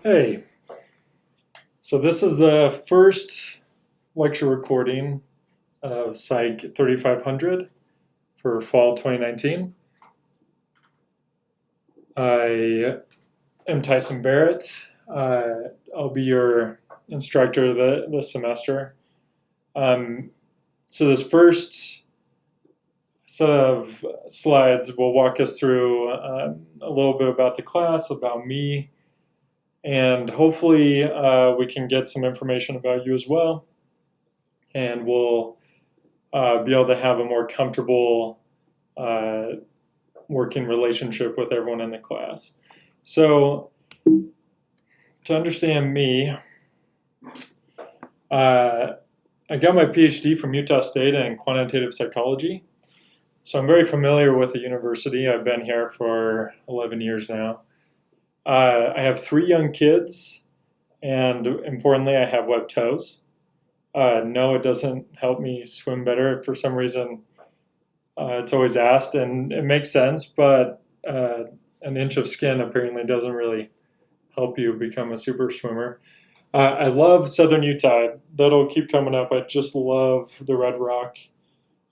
Hey, so this is the first lecture recording of Psych 3500 for fall 2019. I am Tyson Barrett. I'll be your instructor this semester. So this first set of slides will walk us through a little bit about the class, about me, and hopefully we can get some information about you as well, and we'll be able to have a more comfortable working relationship with everyone in the class. So to understand me, I got my PhD from Utah State in quantitative psychology. So I'm very familiar with the university. I've been here for 11 years now. I have 3 young kids, and importantly, I have webbed toes. No, it doesn't help me swim better. For some reason, it's always asked, and it makes sense, but an inch of skin apparently doesn't really help you become a super swimmer. I love Southern Utah. That'll keep coming up. I just love the Red Rock.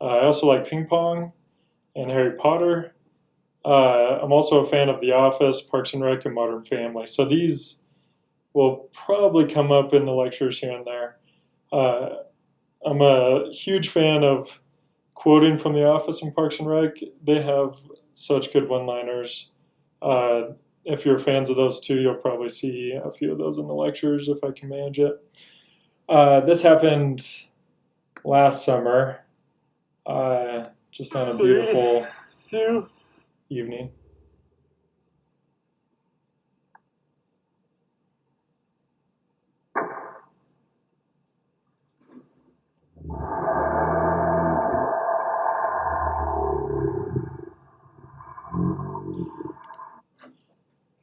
I also like ping pong and Harry Potter. I'm also a fan of The Office, Parks and Rec, and Modern Family. So these will probably come up in the lectures here and there. I'm a huge fan of quoting from The Office and Parks and Rec. They have such good one-liners. If you're fans of those two, you'll probably see a few of those in the lectures if I can manage it. This happened last summer, just on a beautiful evening.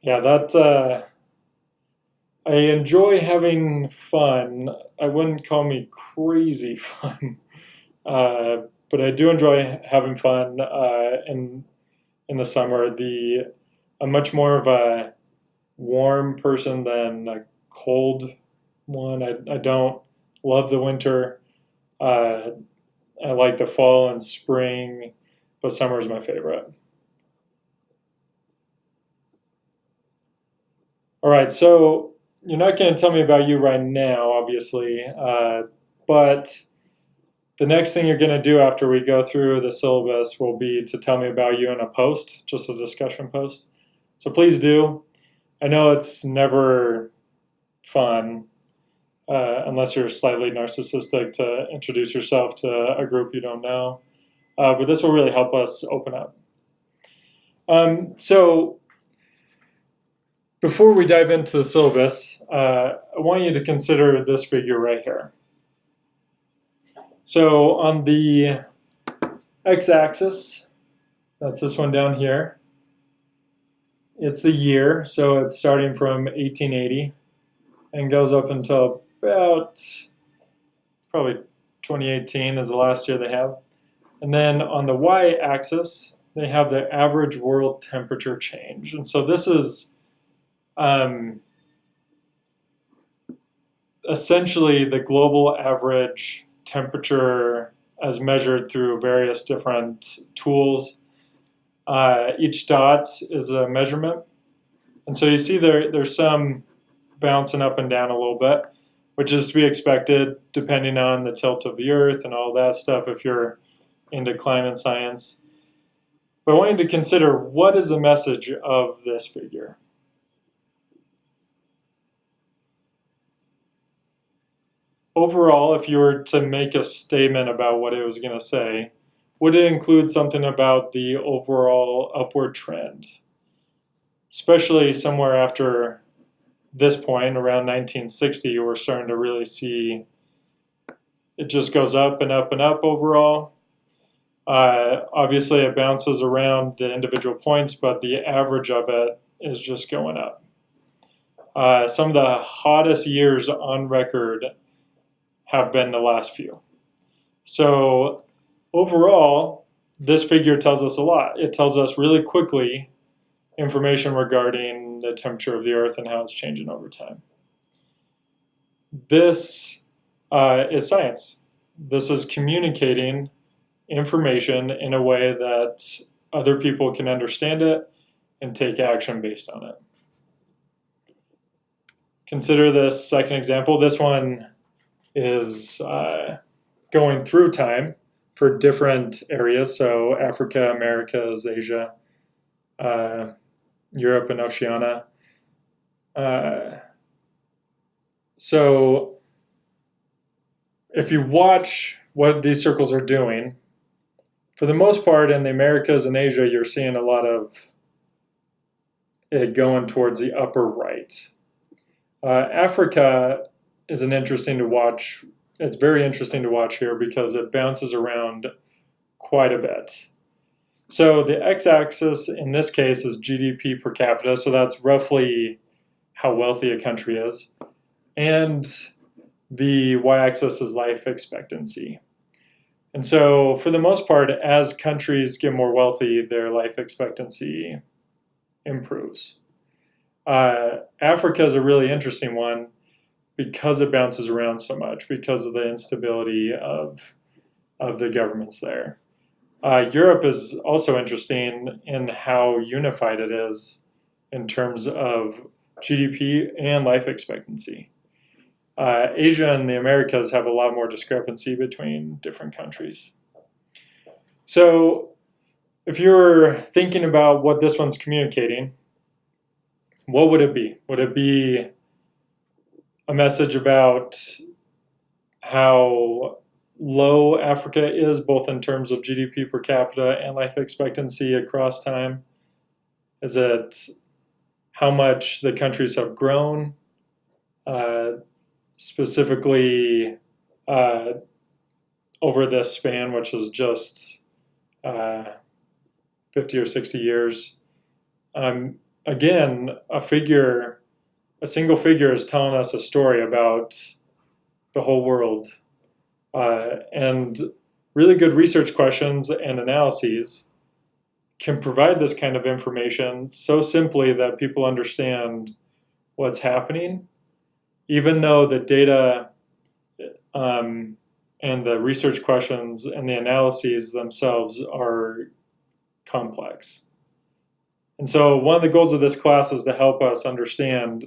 Yeah, I enjoy having fun. I wouldn't call me crazy fun, but I do enjoy having fun in the summer. I'm much more of a warm person than a cold one. I don't love the winter. Uh, I like the fall and spring, but summer is my favorite. All right, so you're not going to tell me about you right now, obviously, but the next thing you're going to do after we go through the syllabus will be to tell me about you in a post, just a discussion post. So please do. I know it's never fun unless you're slightly narcissistic to introduce yourself to a group you don't know, but this will really help us open up. So before we dive into the syllabus, I want you to consider this figure right here. So on the x-axis, that's this one down here, it's the year, so it's starting from 1880 and goes up until about, probably 2018 is the last year they have. And then on the y-axis, they have the average world temperature change. And so this is essentially the global average temperature as measured through various different tools. Each dot is a measurement. And so you see there's some bouncing up and down a little bit, which is to be expected depending on the tilt of the Earth and all that stuff if you're into climate science. But I want you to consider, what is the message of this figure? Overall, if you were to make a statement about what it was going to say, would it include something about the overall upward trend? Especially somewhere after this point, around 1960, we're starting to really see it just goes up and up and up overall. Obviously, it bounces around the individual points, but the average of it is just going up. Some of the hottest years on record have been the last few. So overall, this figure tells us a lot. It tells us really quickly information regarding the temperature of the Earth and how it's changing over time. This is science. This is communicating information in a way that other people can understand it and take action based on it. Consider this second example. This one is going through time for different areas. So Africa, Americas, Asia, Europe, and Oceania. So if you watch what these circles are doing, for the most part in the Americas and Asia, you're seeing a lot of it going towards the upper right. Africa is interesting to watch. It's very interesting to watch here because it bounces around quite a bit. So the x-axis in this case is GDP per capita, so that's roughly how wealthy a country is. And the y-axis is life expectancy. And so for the most part, as countries get more wealthy, their life expectancy improves. Africa is a really interesting one because it bounces around so much, because of the instability of the governments there. Europe is also interesting in how unified it is in terms of GDP and life expectancy. Asia and the Americas have a lot more discrepancy between different countries. So if you're thinking about what this one's communicating, what would it be? Would it be a message about how low Africa is, both in terms of GDP per capita and life expectancy across time? Is it how much the countries have grown, specifically over this span, which is just 50 or 60 years? Again, a single figure is telling us a story about the whole world. And really good research questions and analyses can provide this kind of information so simply that people understand what's happening, even though the data and the research questions and the analyses themselves are complex. And so one of the goals of this class is to help us understand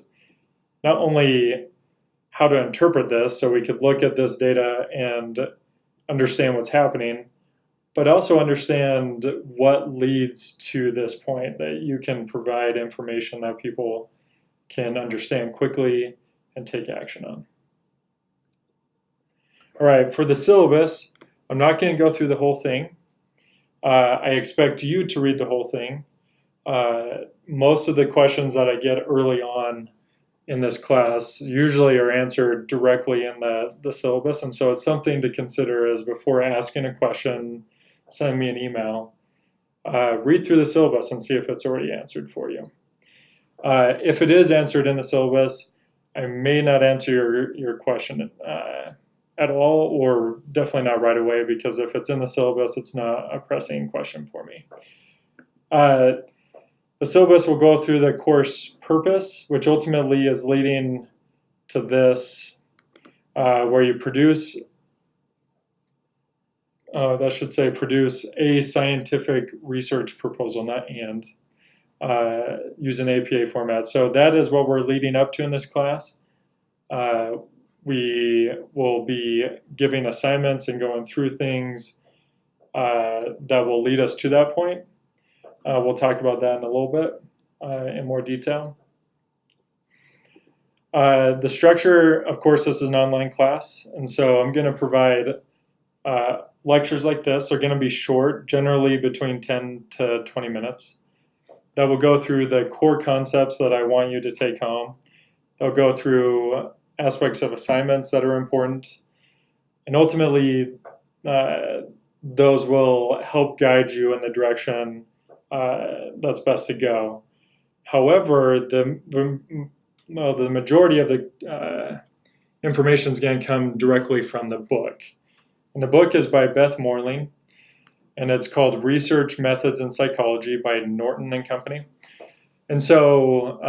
not only how to interpret this, so we could look at this data and understand what's happening, but also understand what leads to this point, that you can provide information that people can understand quickly and take action on. All right, for the syllabus, I'm not going to go through the whole thing. I expect you to read the whole thing. Most of the questions that I get early on in this class usually are answered directly in the syllabus, and so it's something to consider as before asking a question, send me an email. Read through the syllabus and see if it's already answered for you. If it is answered in the syllabus, I may not answer your question at all, or definitely not right away, because if it's in the syllabus, it's not a pressing question for me. The syllabus will go through the course purpose, which ultimately is leading to this, where you produce a scientific research proposal, not and, use an APA format. So that is what we're leading up to in this class. We will be giving assignments and going through things that will lead us to that point. We'll talk about that in a little bit in more detail. The structure, of course, this is an online class, and so I'm going to provide lectures like this. They're going to be short, generally between 10 to 20 minutes. That will go through the core concepts that I want you to take home. They'll go through aspects of assignments that are important, and ultimately those will help guide you in the direction that's best to go. However, the majority of the information is going to come directly from the book. And the book is by Beth Morling, and it's called Research Methods in Psychology by Norton and Company. And so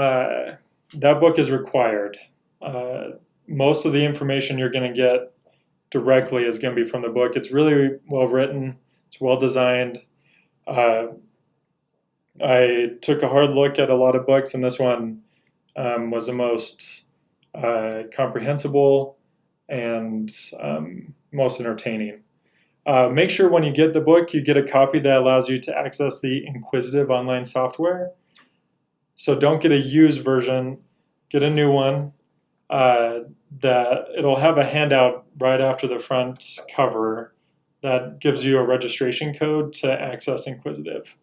that book is required. Most of the information you're going to get directly is going to be from the book. It's really well written. It's well designed. I took a hard look at a lot of books, and this one was the most comprehensible and most entertaining. Make sure when you get the book, you get a copy that allows you to access the Inquisitive online software. So don't get a used version, get a new one. That it'll have a handout right after the front cover that gives you a registration code to access Inquisitive.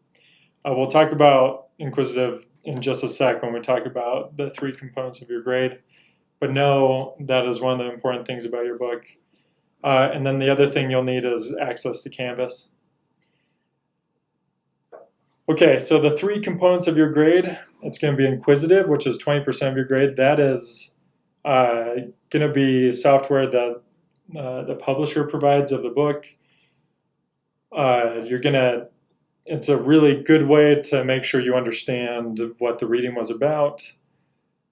We'll talk about Inquisitive in just a sec when we talk about the 3 components of your grade, but know that is one of the important things about your book. And then the other thing you'll need is access to Canvas. Okay, so the 3 components of your grade, it's going to be Inquisitive, which is 20% of your grade. That is going to be software that the publisher provides of the book. It's a really good way to make sure you understand what the reading was about.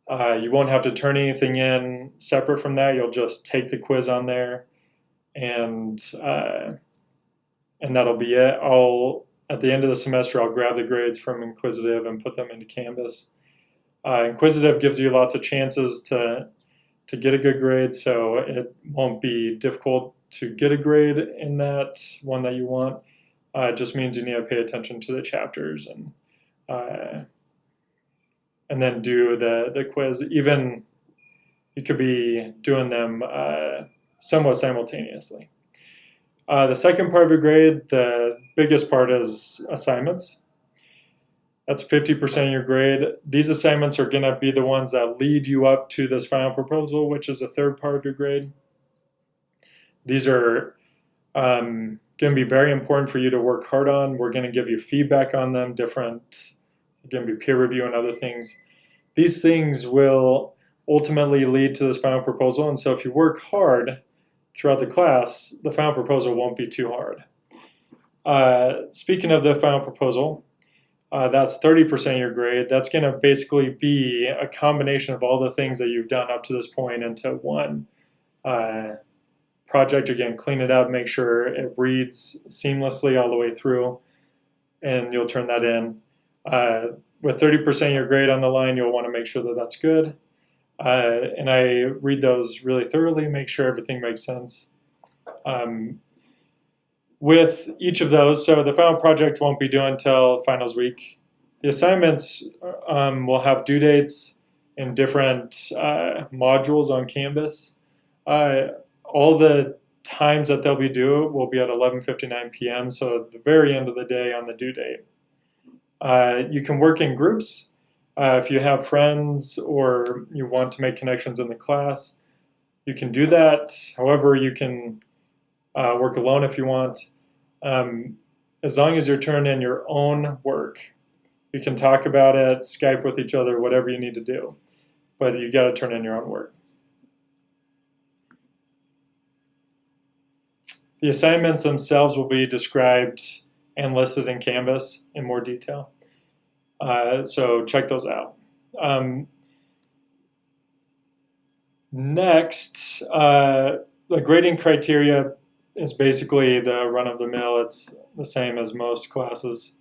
You won't have to turn anything in separate from that. You'll just take the quiz on there, and that'll be it. At the end of the semester, I'll grab the grades from Inquisitive and put them into Canvas. Inquisitive gives you lots of chances to get a good grade, so it won't be difficult to get a grade in that one that you want. It just means you need to pay attention to the chapters and then do the quiz. Even you could be doing them somewhat simultaneously. The second part of your grade, the biggest part, is assignments. That's 50% of your grade. These assignments are going to be the ones that lead you up to this final proposal, which is the third part of your grade. These are going to be very important for you to work hard on. We're going to give you feedback on them, going to be peer review and other things. These things will ultimately lead to this final proposal, and so if you work hard throughout the class, the final proposal won't be too hard. Speaking of the final proposal, that's 30% of your grade. That's going to basically be a combination of all the things that you've done up to this point into one project. You're going to clean it up, make sure it reads seamlessly all the way through, and you'll turn that in. With 30% of your grade on the line, you'll want to make sure that that's good. And I read those really thoroughly, make sure everything makes sense. With each of those, so the final project won't be due until finals week. The assignments will have due dates in different modules on Canvas. All the times that they'll be due will be at 11:59 p.m., so at the very end of the day on the due date. You can work in groups if you have friends or you want to make connections in the class. You can do that. However, you can work alone if you want. As long as you're turning in your own work, you can talk about it, Skype with each other, whatever you need to do. But you got to turn in your own work. The assignments themselves will be described and listed in Canvas in more detail. So check those out. Next, the grading criteria is basically the run-of-the-mill. It's the same as most classes.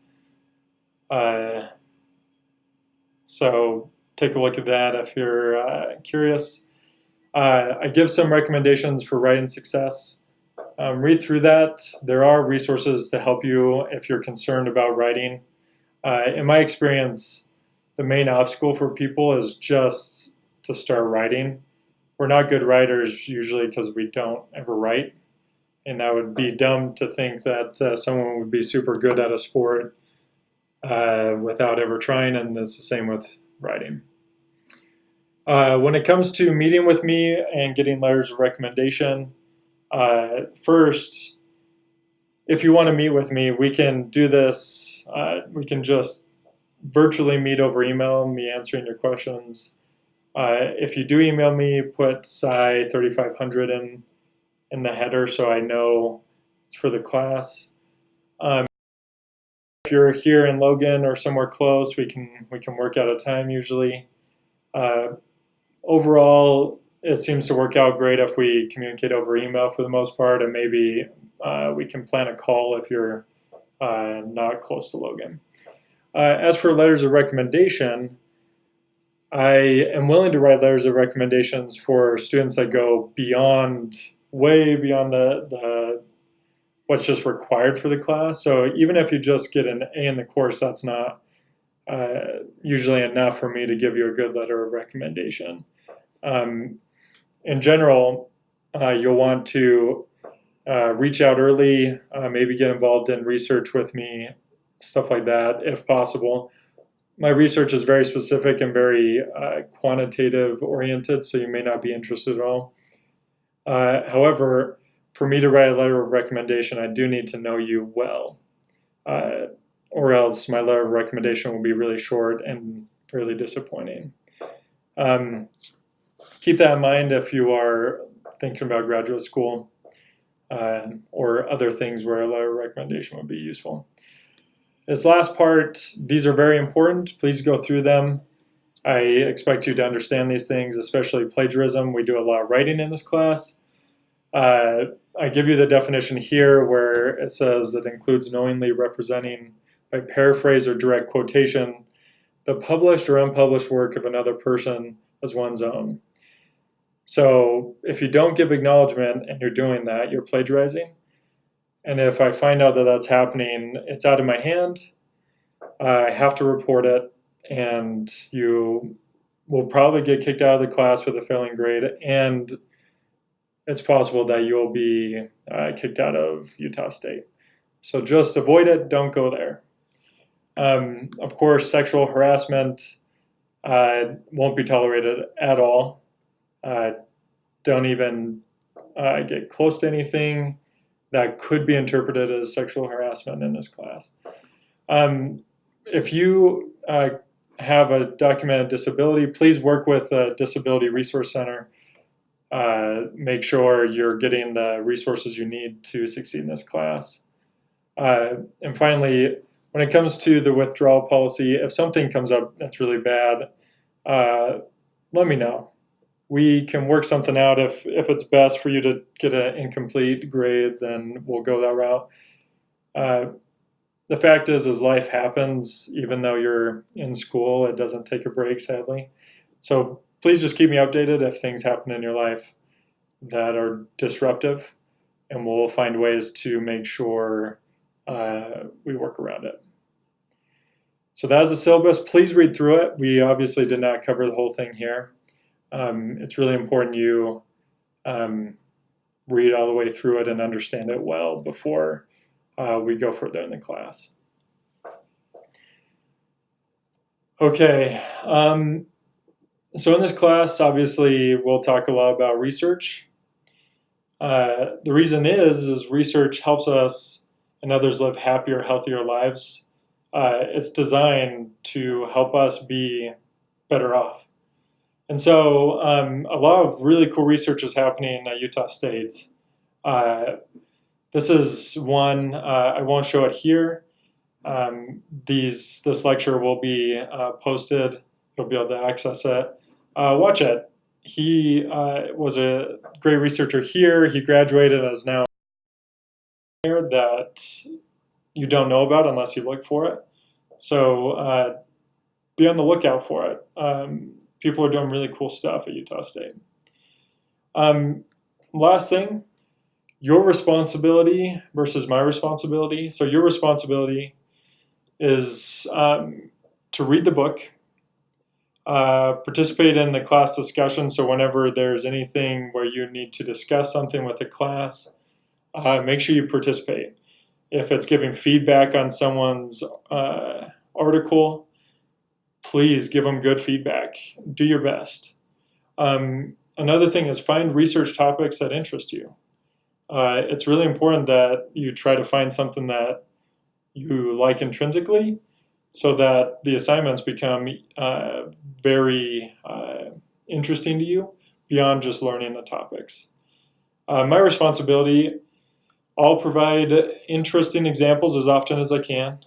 So take a look at that if you're curious. I give some recommendations for writing success. Read through that. There are resources to help you if you're concerned about writing. In my experience, the main obstacle for people is just to start writing. We're not good writers usually because we don't ever write. And that would be dumb to think that someone would be super good at a sport without ever trying, and it's the same with writing. When it comes to meeting with me and getting letters of recommendation, first, if you want to meet with me, we can do this. We can just virtually meet over email, me answering your questions. If you do email me, put PSY 3500 in the header so I know it's for the class. if you're here in Logan or somewhere close, we can work out a time usually. Overall, it seems to work out great if we communicate over email for the most part, and maybe we can plan a call if you're not close to Logan. As for letters of recommendation, I am willing to write letters of recommendations for students that go way beyond the what's just required for the class. So even if you just get an A in the course, that's not usually enough for me to give you a good letter of recommendation. In general, you'll want to reach out early, maybe get involved in research with me, stuff like that, if possible. My research is very specific and very quantitative oriented, so you may not be interested at all. However, for me to write a letter of recommendation, I do need to know you well, or else my letter of recommendation will be really short and really disappointing. Keep that in mind if you are thinking about graduate school or other things where a letter of recommendation would be useful. This last part, these are very important. Please go through them. I expect you to understand these things, especially plagiarism. We do a lot of writing in this class. I give you the definition here where it says it includes knowingly representing by paraphrase or direct quotation the published or unpublished work of another person as one's own. So if you don't give acknowledgement and you're doing that, you're plagiarizing. And if I find out that that's happening, it's out of my hand. I have to report it, and you will probably get kicked out of the class with a failing grade, and it's possible that you'll be kicked out of Utah State. So just avoid it, don't go there. Of course, sexual harassment won't be tolerated at all. Don't even get close to anything that could be interpreted as sexual harassment in this class. If you have a documented disability, please work with a Disability Resource Center. Make sure you're getting the resources you need to succeed in this class. And finally, when it comes to the withdrawal policy, if something comes up that's really bad, let me know. We can work something out. If it's best for you to get an incomplete grade, then we'll go that route. The fact is life happens. Even though you're in school, it doesn't take a break, sadly. So please just keep me updated if things happen in your life that are disruptive, and we'll find ways to make sure we work around it. So that is the syllabus. Please read through it. We obviously did not cover the whole thing here. It's really important you read all the way through it and understand it well before we go further in the class. Okay, so in this class, obviously, we'll talk a lot about research. The reason is research helps us and others live happier, healthier lives. It's designed to help us be better off. And so a lot of really cool research is happening at Utah State. This is one, I won't show it here. This lecture will be posted. You'll be able to access it. Watch it. He was a great researcher here. He graduated and is now here that you don't know about unless you look for it. So be on the lookout for it. People are doing really cool stuff at Utah State. Last thing, your responsibility versus my responsibility. So your responsibility is to read the book, participate in the class discussion. So whenever there's anything where you need to discuss something with the class, make sure you participate. If it's giving feedback on someone's article, please give them good feedback. Do your best. Another thing is find research topics that interest you. It's really important that you try to find something that you like intrinsically so that the assignments become very interesting to you beyond just learning the topics. My responsibility, I'll provide interesting examples as often as I can.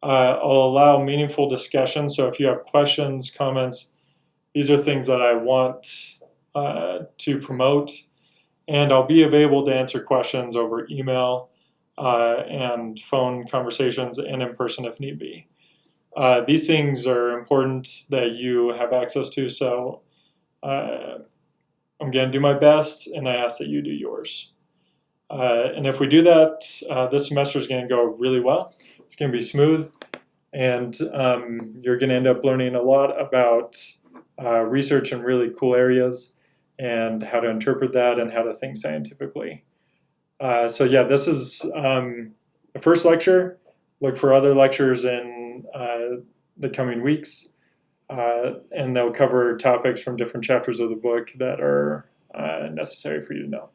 I'll allow meaningful discussion. So if you have questions, comments, these are things that I want to promote. And I'll be available to answer questions over email and phone conversations and in person if need be. These things are important that you have access to, so I'm going to do my best, and I ask that you do yours. And if we do that, this semester is going to go really well. It's going to be smooth, and you're going to end up learning a lot about research in really cool areas and how to interpret that and how to think scientifically. So yeah, this is the first lecture. Look for other lectures in the coming weeks, and they'll cover topics from different chapters of the book that are necessary for you to know.